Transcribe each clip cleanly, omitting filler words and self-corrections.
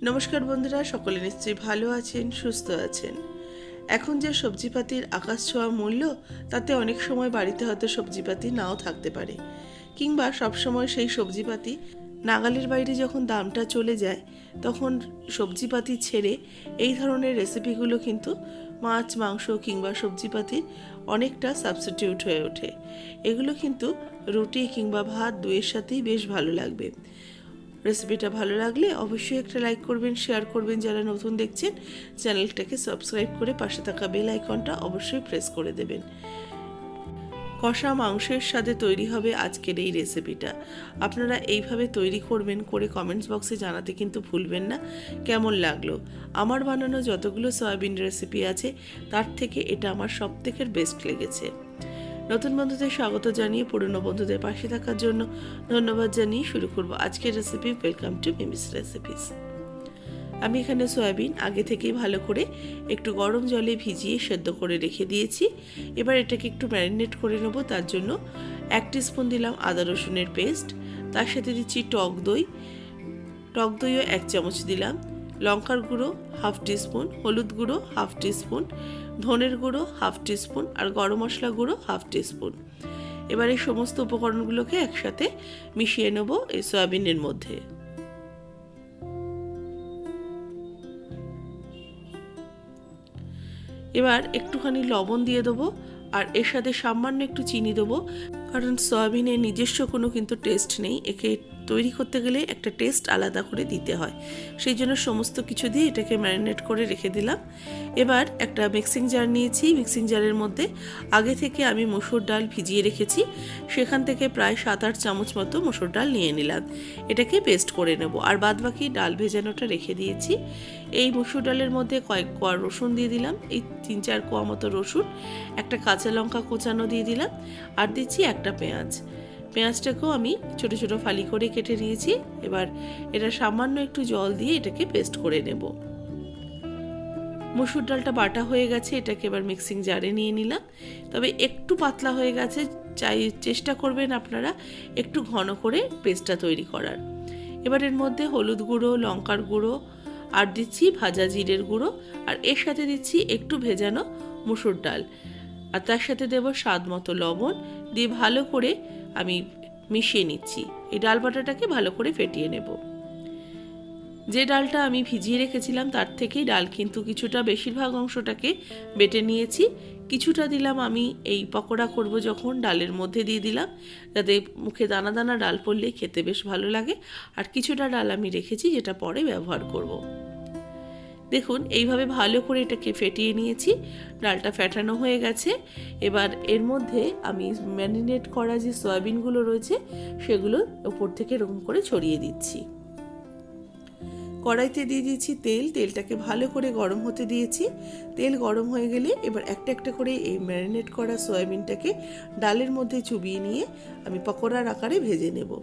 নমস্কার বন্ধুরা, সকলে নিশ্চয়ই ভালো আছেন, সুস্থ আছেন। এখন যে সবজিপাতির আকাশ ছোঁয়া মূল্য, তাতে অনেক সময় বাড়িতে হয়তো সবজিপাতি নাও থাকতে পারে, কিংবা সবসময় সেই সবজিপাতি নাগালের বাইরে যখন দামটা চলে যায়, তখন সবজিপাতি ছেড়ে এই ধরনের রেসিপিগুলো কিন্তু মাছ, মাংস কিংবা সবজিপাতির অনেকটা সাবস্টিটিউট হয়ে ওঠে। এগুলো কিন্তু রুটি কিংবা ভাত দুয়ের সাথেই বেশ ভালো লাগবে। রেসিপিটা ভালো লাগলে অবশ্যই একটা লাইক করবেন, শেয়ার করবেন। যারা নতুন দেখছেন, চ্যানেলটাকে সাবস্ক্রাইব করে পাশে থাকা বেল আইকনটা অবশ্যই প্রেস করে দেবেন। কষা মাংসের সাথে তৈরি হবে আজকের এই রেসিপিটা। আপনারা এইভাবে তৈরি করবেন, করে কমেন্টস বক্সে জানাতে কিন্তু ভুলবেন না কেমন লাগলো। আমার বানানো যতগুলো সয়াবিন রেসিপি আছে, তার থেকে এটা আমার সবথেকে বেস্ট লেগেছে। নতুন বন্ধুদের স্বাগত জানিয়ে পুরনো বন্ধুদের পাশে থাকার জন্য ধন্যবাদ জানিয়ে শুরু করব আজকের recipe. Welcome to Mimi's recipes. আমি এখানে সয়াবিন আগে থেকেই ভালো করে একটু গরম জলে ভিজিয়ে সেদ্ধ করে রেখে দিয়েছি। এবার এটাকে একটু ম্যারিনেট করে নেব। তার জন্য 1 টিস্পুন দিলাম আদা রসুনের পেস্ট, তার সাথে দিচ্ছি টক দইও 1 চামচ দিলাম, লঙ্কার গুঁড়ো 1/2 টিস্পুন, হলুদ গুঁড়ো 1/2 টিস্পুন, ধনের গুঁড়ো 1/2 টিস্পুন আর গরম মশলা গুঁড়ো 1/2 টিস্পুন। এবার এই সমস্ত উপকরণগুলোকে একসাথে মিশিয়ে নেব এই সয়াবিনের মধ্যে। এবার একটুখানি লবণ দিয়ে দেবো, আর এর সাথে সামান্য একটু চিনি দেবো, কারণ সয়াবিনের নিজস্ব কোনো কিন্তু টেস্ট নেই। একে তৈরি করতে গেলে একটা টেস্ট আলাদা করে দিতে হয়, সেই জন্য সমস্ত কিছু দিয়ে এটাকে ম্যারিনেট করে রেখে দিলাম। এবার একটা মিক্সিং জার নিয়েছি। মিক্সিং জারের মধ্যে আগে থেকে আমি মসুর ডাল ভিজিয়ে রেখেছি, সেখান থেকে প্রায় 7-8 চামচ মতো মসুর ডাল নিয়ে নিলাম। এটাকে পেস্ট করে নেব, আর বাদবাকি ডাল ভেজানোটা রেখে দিয়েছি। এই মসুর ডালের মধ্যে কয়েক কোয়া রসুন দিয়ে দিলাম, এই 3-4 কোয়া মতো রসুন, একটা কাঁচা লঙ্কা কোচানো দিয়ে দিলাম, আর দিচ্ছি একটা পেঁয়াজটাকেও আমি ছোট ছোট ফালি করে কেটে নিয়েছি। এবার এটা সামান্য একটু জল দিয়ে এটাকে পেস্ট করে নেব। মসুর ডালটা বাটা হয়ে গেছে, এটাকে এবার মিক্সিং জারে নিয়ে নিলাম। তবে একটু পাতলা হয়ে গেছে, চেষ্টা করবেন আপনারা একটু ঘন করে পেস্টটা তৈরি করার। এবার এর মধ্যে হলুদ গুঁড়ো, লঙ্কার গুঁড়ো, আর দিচ্ছি ভাজা জিরের গুঁড়ো, আর এর সাথে দিচ্ছি একটু ভেজানো মসুর ডাল, আর তার সাথে দেব স্বাদ মতো লবণ দিয়ে ভালো করে আমি মিশিয়ে নিচ্ছি। এই ডাল বাটাটাকে ভালো করে ফেটিয়ে নেব। যে ডালটা আমি ভিজিয়ে রেখেছিলাম তার থেকেই ডাল কিন্তু কিছুটা, বেশিরভাগ অংশটাকে বেটে নিয়েছি। কিছুটা দিলাম আমি এই পকোড়া করব যখন, ডালের মধ্যে দিয়ে দিলাম, যাতে মুখে দানা দানা ডাল পড়লে খেতে বেশ ভালো লাগে। আর কিছুটা ডাল আমি রেখেছি যেটা পরে ব্যবহার করব। দেখুন এইভাবে ভালো করে এটাকে ফেটিয়ে নিয়েছি, ডালটা ফেটানো হয়ে গেছে। এবার এর মধ্যে আমি ম্যারিনেট করা যে সয়াবিনগুলো রয়েছে সেগুলো উপর থেকে এরকম করে ছড়িয়ে দিচ্ছি। কড়াইতে দিয়ে দিয়েছি তেলটাকে ভালো করে গরম হতে দিয়েছি। তেল গরম হয়ে গেলে এবার একটা একটা করে এই ম্যারিনেট করা সয়াবিনটাকে ডালের মধ্যে চুবিয়ে নিয়ে আমি পকোড়ার আকারে ভেজে নেব।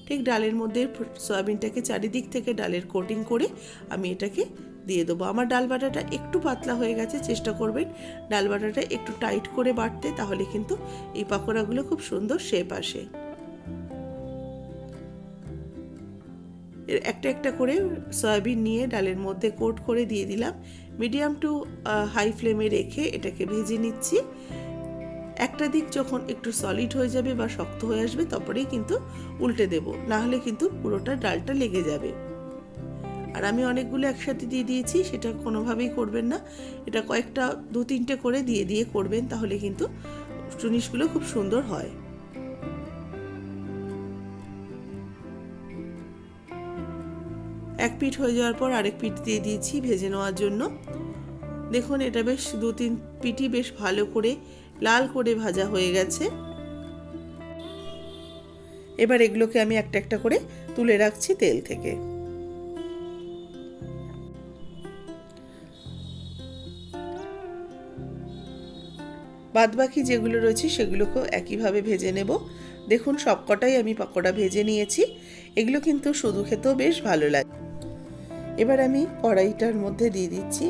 ঠিক ডালের মধ্যে সয়াবিনটাকে চারিদিক থেকে ডালের কোটিং করে আমি এটাকে দিয়ে দেবো। আমার ডাল বাটাটা একটু পাতলা হয়ে গেছে, চেষ্টা করবেন ডাল বাটাটা একটু টাইট করে বাটতে, তাহলে কিন্তু এই পকোড়াগুলো খুব সুন্দর শেপ আসে। একটা একটা করে সয়াবিন নিয়ে ডালের মধ্যে কোট করে দিয়ে দিলাম। মিডিয়াম টু হাই ফ্লেমে রেখে এটাকে ভেজে নিচ্ছি। একটা দিক যখন একটু সলিড হয়ে যাবে বা শক্ত হয়ে আসবে, তারপরেই কিন্তু উল্টে দেব, না হলে কিন্তু পুরোটা ডালটা লেগে যাবে। আর আমি অনেকগুলো একসাথে দিয়ে দিয়েছি, সেটা কোনোভাবেই করবেন না। এটা কয়েকটা 2-3টে করে দিয়ে করবেন, তাহলে কিন্তু জিনিসগুলো খুব সুন্দর হয়। এক পিঠ হয়ে যাওয়ার পর আরেক পিঠ দিয়ে দিয়েছি ভেজে নেওয়ার জন্য। দেখুন এটা বেশ 2-3 পিঠই বেশ ভালো করে লাল করে ভাজা হয়ে গেছে। এবার এগুলোকে আমি একটা একটা করে তুলে রাখছি তেল থেকে। বাদবাকি যেগুলো রয়েছে সেগুলোকেও একইভাবে ভেজে নেব। দেখুন সবকটাই আমি পকোড়া ভেজে নিয়েছি। এগুলো কিন্তু শুধু খেতেও বেশ ভালো লাগে। এবার আমি কড়াইটার মধ্যে দিয়ে দিচ্ছি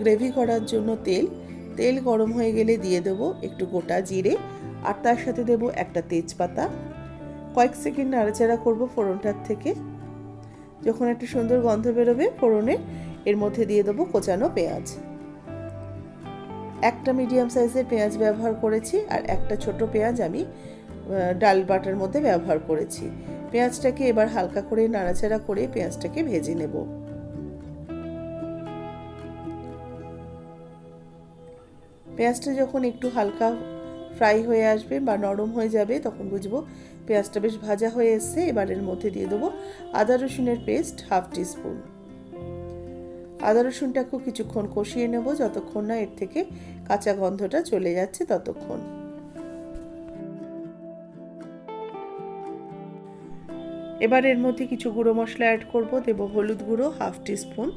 গ্রেভি করার জন্য তেল গরম হয়ে গেলে দিয়ে দেবো একটু গোটা জিরে, আর তার সাথে দেবো একটা তেজপাতা। কয়েক সেকেন্ড নাড়াচাড়া করবো ফোড়নটার থেকে। যখন একটা সুন্দর গন্ধ বেরোবে ফোড়নে, এর মধ্যে দিয়ে দেবো কোচানো পেঁয়াজ। একটা মিডিয়াম সাইজের পেঁয়াজ ব্যবহার করেছি, আর একটা ছোট পেঁয়াজ আমি ডাল বাটার মধ্যে ব্যবহার করেছি। পেঁয়াজটাকে এবার হালকা করে নাড়াচাড়া করে পেঁয়াজটাকে ভেজে নেব। পেঁয়াজটা যখন একটু হালকা ফ্রাই হয়ে আসবে বা নরম হয়ে যাবে, তখন বুঝবো পেঁয়াজটা বেশ ভাজা হয়ে এসছে। এবার এর মধ্যে দিয়ে দেবো আদা রসুনের পেস্ট হাফ টিস্পুন। আদা রসুনটাকে কিছুক্ষণ কষিয়ে নেব, যতক্ষণ না এর থেকে কাঁচা গন্ধটা চলে যাচ্ছে ততক্ষণ। এবার এর মধ্যে কিছু গুঁড়ো মশলা অ্যাড করব। দেব হলুদ গুঁড়ো হাফ টিস্পুন,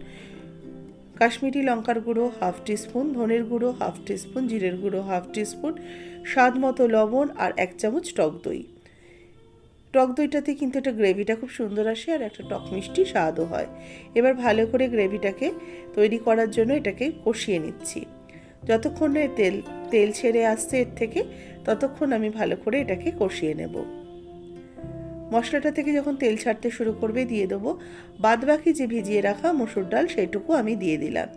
কাশ্মীরি লঙ্কার গুঁড়ো হাফ টিস্পুন, ধনের গুঁড়ো হাফ টিস্পুন, জিরের গুঁড়ো হাফ টিস্পুন, স্বাদ মতো লবণ আর 1 চামচ টক দই। টক দইটাতে কিন্তু একটা গ্রেভিটা খুব সুন্দর আসে আর একটা টক মিষ্টি স্বাদও হয়। এবার ভালো করে গ্রেভিটাকে তৈরি করার জন্য এটাকে কষিয়ে নিচ্ছি। যতক্ষণ না তেল ছেড়ে আসছে এর থেকে, ততক্ষণ আমি ভালো করে এটাকে কষিয়ে নেব। মশলাটা থেকে যখন তেল ছাড়তে শুরু করবে, দিয়ে দেবো বাদবাকি যে ভিজিয়ে রাখা মসুর ডাল, সেইটুকু আমি দিয়ে দিলাম।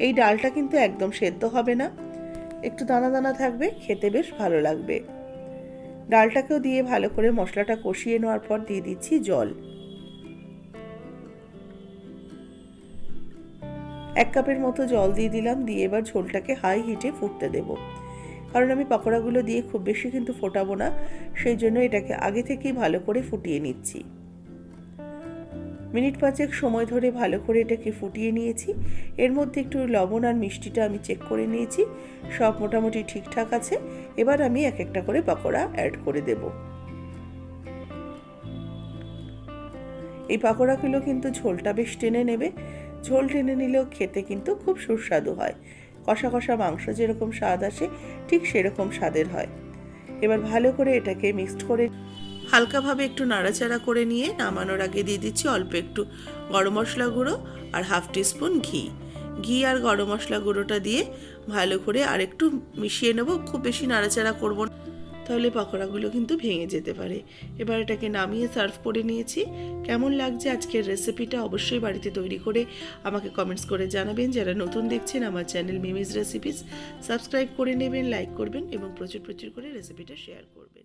এই ডালটা কিন্তু একদম সেদ্ধ হবে না, একটু দানা দানা থাকবে, খেতে বেশ ভালো লাগবে। ডালটাকেও দিয়ে ভালো করে মশলাটা কষিয়ে নেওয়ার পর দিয়ে দিচ্ছি জল। 1 কাপের মতো জল দিয়ে দিলাম। দিয়ে এবার ঝোলটাকে হাই হিটে ফুটতে দেব, কারণ আমি পকোড়াগুলো দিয়ে খুব বেশি কিন্তু ফোটাবো না, সেই জন্য এটাকে আগে থেকেই ভালো করে ফুটিয়ে নিচ্ছি। মিনিট 5 সময় ধরে ভালো করে এটাকে ফুটিয়ে নিয়েছি। এর মধ্যে একটু লবণ আর মিষ্টিটা আমি চেক করে নিয়েছি, সব মোটামুটি ঠিকঠাক আছে। এবার আমি এক একটা করে পকোড়া অ্যাড করে দেব। এই পকোড়াগুলো কিন্তু ঝোলটা বেশ টেনে নেবে, ঝোল টেনে নিলেও খেতে কিন্তু খুব সুস্বাদু হয়। কষা কষা মাংস যেরকম স্বাদ আসে, ঠিক সেরকম স্বাদের হয়। এবার ভালো করে এটাকে মিক্সড করে হালকাভাবে একটু নাড়াচাড়া করে নিয়ে নামানোর আগে দিয়ে দিচ্ছি অল্প একটু গরম মশলা গুঁড়ো আর হাফ টিস্পুন ঘি আর গরম মশলা গুঁড়োটা দিয়ে ভালো করে আর একটু মিশিয়ে নেব। খুব বেশি নাড়াচাড়া করব না, তাহলে পকোড়াগুলো কিন্তু ভেঙে যেতে পারে। এবার এটাকে নামিয়ে সার্ভ করে নিয়েছি। কেমন লাগছে আজকের রেসিপিটা অবশ্যই বাড়িতে তৈরি করে আমাকে কমেন্টস করে জানাবেন। যারা নতুন দেখছেন আমার চ্যানেল মিমিজ রেসিপিস, সাবস্ক্রাইব করে নেবেন, লাইক করবেন এবং প্রচুর করে রেসিপিটা শেয়ার করবেন।